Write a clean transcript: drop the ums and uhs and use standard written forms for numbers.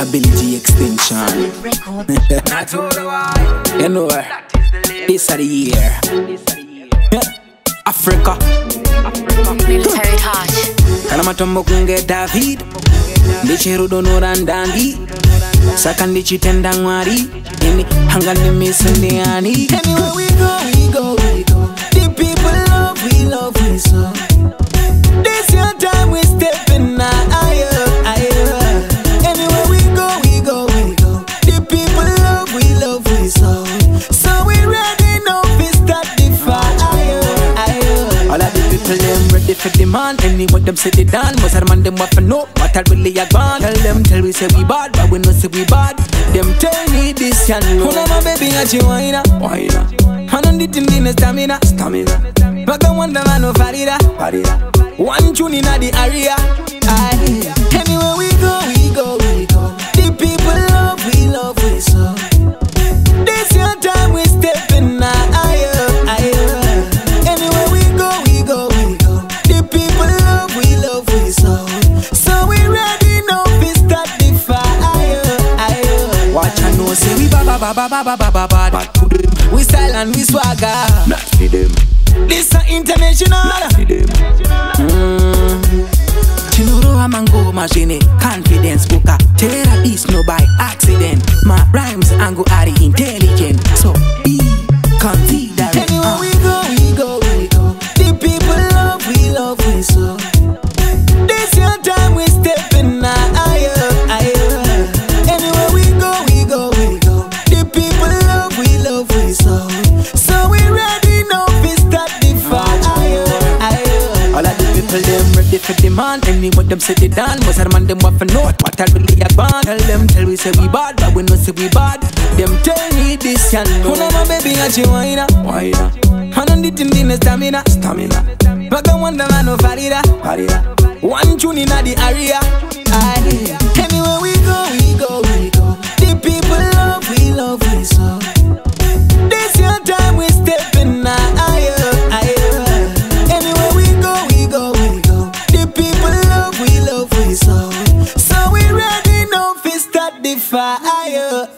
ability extension. You know, this is the year. Africa. Military touch. Kalamatombo kunge David. Ndichiru donoran dangi. Saka ndichitenda ngwari. Ini hanga nimisuniani. Anywhere we go. The people we love we so. This your time we stepping higher. Anywhere we go. The people we love we so. So we ready now we start the fire. All of the people them ready for the man. Anyway them say they done. Most of the man them want to know what I really a gone. Tell we say we bad, but we no say we bad. Them tell me this and no. Hold on my baby and you whine. Man on the thing in the stamina. But I wonder man no farida. One tune in the area. Anywhere we go. The people we love we so. This your time we stepping higher. Anywhere we go. The people we love we so. So we ready now we start the fire. Watch and know say we bad to them. We style and we swagger. Not for them. This is international. Not for them. Chinuro amango machine. Confidence booker. Terrorist no by accident. My rhymes ango are intelligent. So be confident. Anywhere we go. The people we love we so. This your time we stepping higher. Anywhere we go. The people we love we so. So we ready now we start the fire. All of the people them ready for the man. Anyway them say they done. Most of the man them want to know what I really a gone. Tell we say we bad, but we no say we bad. Them tell me this and no. Hold on my baby and you whine. Man on the thing in the stamina. But I wonder man no farida. One tune in the area. Anywhere we go. The people we love we so. This your time we stepping higher. Anywhere we go. The people we love we so. So we ready now we start the fire.